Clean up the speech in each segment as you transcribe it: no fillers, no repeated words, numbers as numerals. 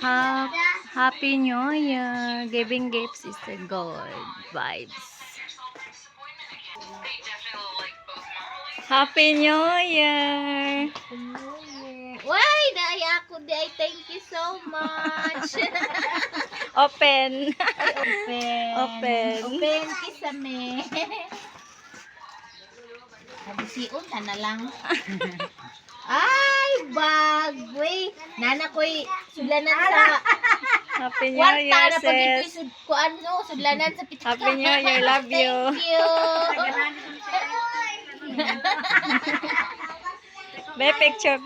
Ha Happy New Year. Giving gifts is the good vibes. Happy New Year. Why? Naaya ako di. I thank you so much. Open. Open. Open. Open kisame. Nabisiun ka na lang. Ay, bagwe. Nana ko'y sudlanan sa Happy New kwarta Year, na pag sis. ko ano, sudlanan sa pitak. Happy New Year. Love you. Thank you. Be, picture.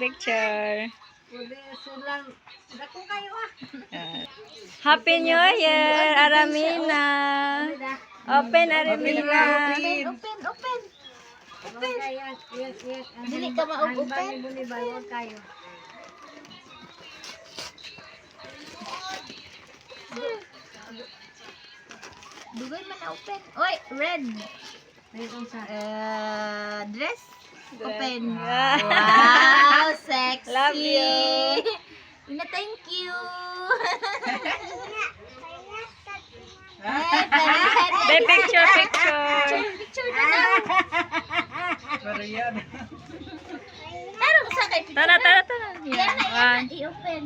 Happy New Year, Aramina. Open, Aramina. Open. Dili ka ma-open. Dugoy man na open. Oy, red. Dress. Open. Yeah. Wow, sexy. Love you. Ina, thank you. Be, picture. Picture na lang. Tarong sa kay picture. Tara. Yan na, One. i-open.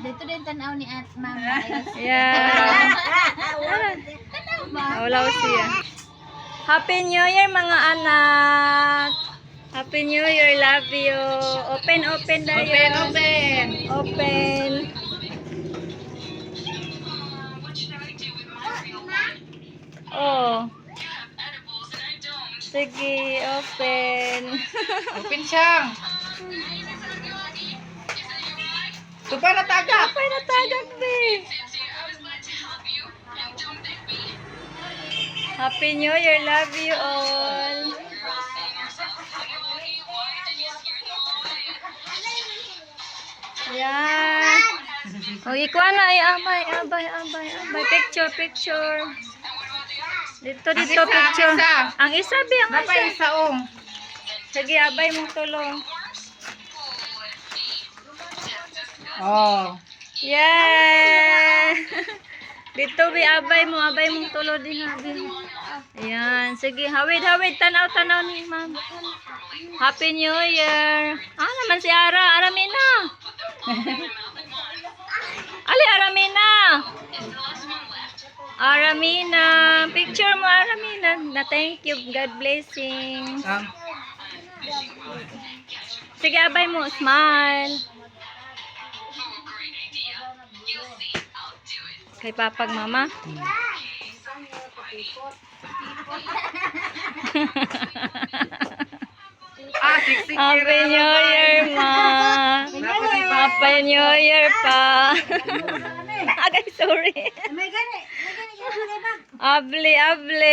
Dito din tanaw ni at mama. Yeah. Tanaw ba? Wala ko siya. Happy New Year, mga anak. Happy New Year, love you. Open dayo. Open. Oh. Sige, open. Open siya. Tupa na taga. Open na tagak, be. Happy New Year, love you all. Yan. O, ikuha na ay abay. Picture. Dito, picture. Isa. Ang isa, be, ang Napay isa. isaong. Sige, abay mong tulong. Oh. Yeah! Dito, be, abay mong tulo din, habi. Ayan, sige, hawid, tanaw ni ma'am. Happy New Year. Naman si Aramina. Ali, Aramina, picture mo, Aramina. Na thank you, God blessings. Sige, abay mo, smile. Kay papag mama. Siksik. Happy New Year, ma. Happy New Year pa. Agay, sorry. Able.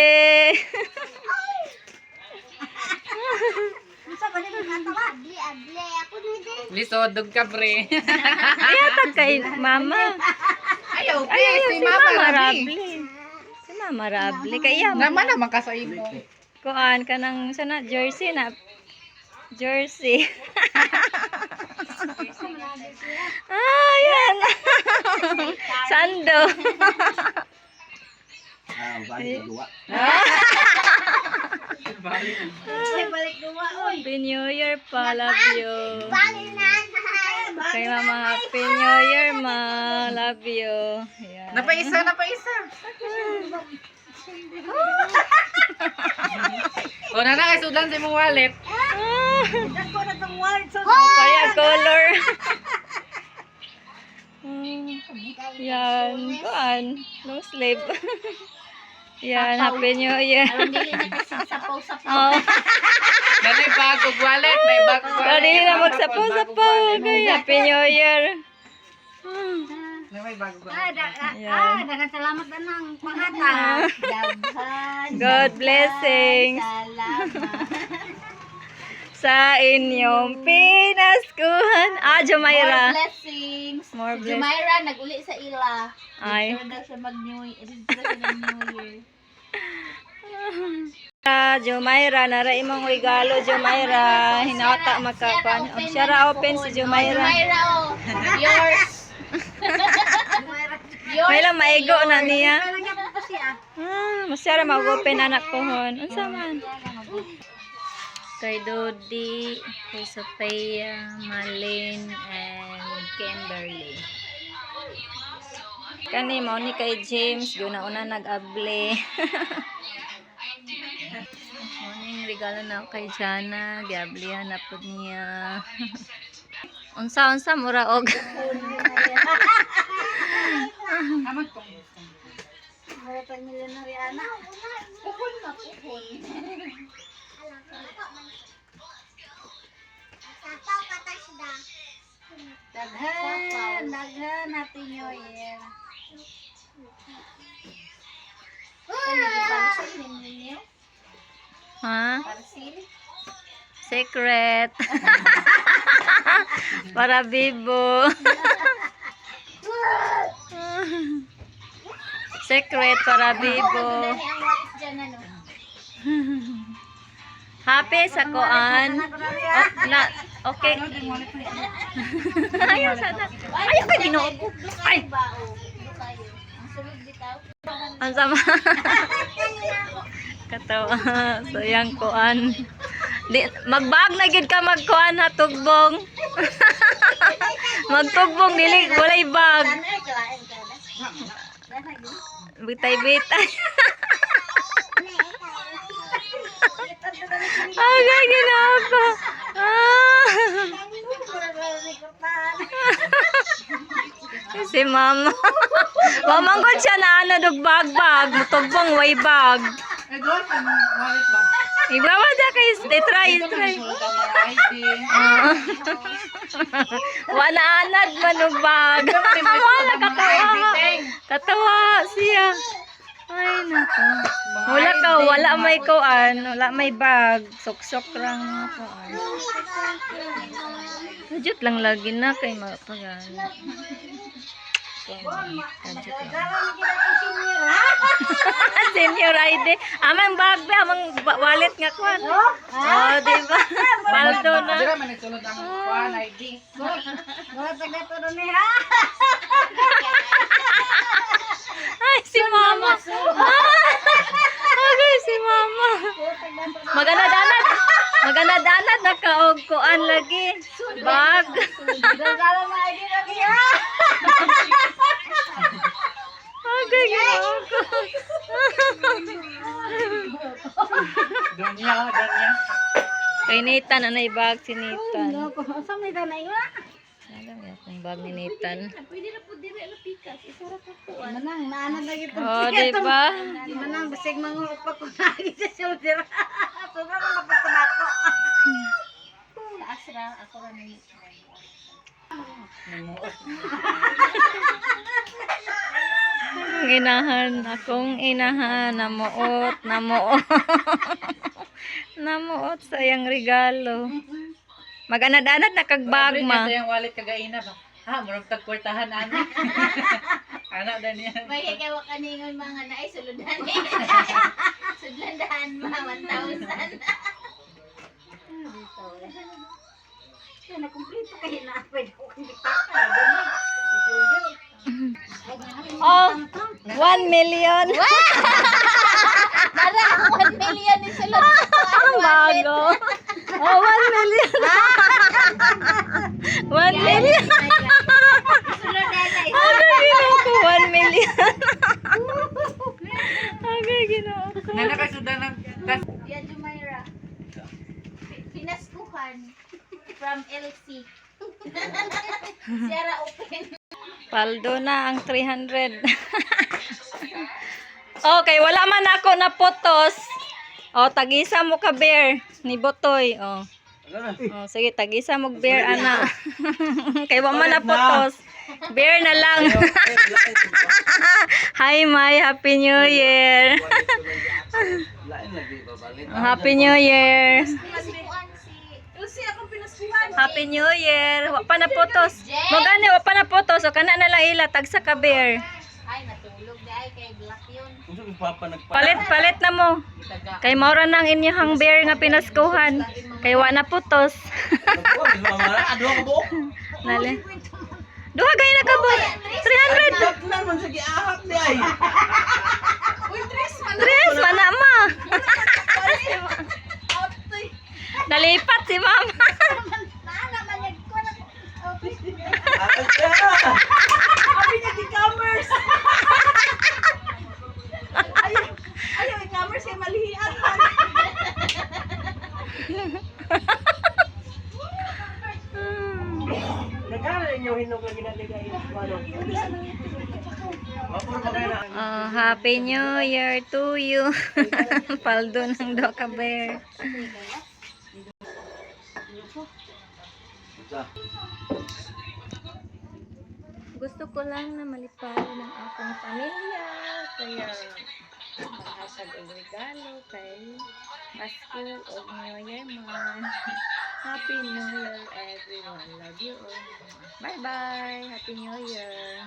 Lisodog ka, pre. Ayatag kay mama. Ayaw, pre. Ay, Si Mama Rabi. Si Mama Rable. Kaya Naman ka sa imo. kuan ka ng sana jersey na. Jersey. Yan. Sando. Happy New Year pa, love you. Kay mama, Happy New Year, ma. Love you. Yan. Napay isa. O, nana, kay sudan sa imong wallet. Kaya color. Yan. Kuan. No sleep. Yan. Happy New Year. Hindi na kasi sapaw-sapaw. Oh. May bagong wallet. May bagong wallet. Kadi na magsapaw-sapaw. Kaya Happy New Year. May bagong wallet. Yan. Dagan salamat na ng pangatag. Daghan. God blessings Salamat. sa inyong pinaskuhan. More Jumaira. blessings. More Si blessings. Jumaira, nag-uli sa ila. Ay. Dito daw siya mag-New Year. Jumaira, nara imong regalo, Jumaira. Hinata makakuan. Siya ra open si Jumaira. Jumaira, oh. Yours. May lang maigo na niya. Masyara mag-open anak ko hon. Unsa man? Kay Dodi, kay Sophia, Malin, and Kimberly. Kani mao ni kay James, una nag-able. Morning regalo na ako kay Jana, giablihan na pud niya. Unsa mura og. Daghan natin nyo yan. Ha? Secret. Para Bibo. Secret para Bibo. Happy sa koan. Okay. Ayaw sana. Ayaw ka Ginoo ko. Ay. Ang sama. Katawa. So yang koan. Magbag na gid ka magkuan ha tugbong. Magtugbong dili walay bag. Bitay-bitay. Agay ginawa ko. Si mama. Mamang ko siya na ano dog bag-bag. Mutugbong way bag. Igbawa da kay try. Wala anad manubag. Wala katawa. Katawa siya. Ay nako. Wala may kuan, wala may bag. Sok-sok lang kuan. Budget lang lagi na kay mapagan. Senior ID. Amang bag ba, amang wallet nga kuan. Oh, di ba? Baldo na. Dira man isulod ang kuan ID. Ay, si mama. Okay, si mama. Magana-danad nakaog kuan lagi. Bag. Okay, ginawa ko. Donya. Kay Nathan, anay bag si Nathan. Saan may danay nga? Alam niya kung bag ni Nathan. Pwede na po dire na pikas. Isara po po. Manang, naanad na ito. Oh, diba? Manang, basig mga upa ko na sa shoulder. Sobrang mapataba ko. Asra, ako rin yung akong inahan, namuot. Namuot sa iyang regalo. Maganad-anad na kagbag ma. Sa yung wallet kagaina ba? Ha, murag tagkwartahan ani. Anak dan yan. may kagawa kaningon mga naay suludan eh. Sudlandahan ma, 1,000. Kaya nakumplito kayo na pwede ko kong bitaka. Oh, 1 million. Para 1 million ni sulod. Bago. Oh, 1 million. 1 million. Suludan ay. Agay ginawa ko 1 million. Agay ginawa ko. Nanakasudan ng Yan Jumaira. Pinaskuhan from LC. Sierra Open. Paldo na ang 300. Okay, wala man ako na photos. Oh, tagisa mo ka bear ni Botoy. Oh. Oh, sige, tagisa mo bear ana. Kay wa man na photos. Bear na lang. Hi, Mai. Happy New Year. Happy New Year. Pinaskuhan si Lucy akong pinaskuhan. Happy New Year. Wa pa na photos. Mo gani wa pa na photos. So kana na lang ila tagsa ka bear. Ay natulog dai kay black yun. Palit na mo. Kay maura nang inyong bear nga pinaskuhan. Kay wa na photos. Nale. Duha gay na ka bo. 300. man sa giahak di ay. Tres, mana ma. Nalipat si mama. Mana man yung kuwan. Ato siya. Sabi niya, e-commerce. Ayaw, e-commerce kay malihian. Nagkala ninyo hinog lagi na ligay. Ano? Mapuro pa kayo na. Happy New Year to you. Paldo ng Doka Bear. Gusto ko lang na malipay ng akong pamilya. Kaya maghatag og regalo kay Pasko o New Year man. Happy New Year everyone. Love you all. Bye bye. Happy New Year.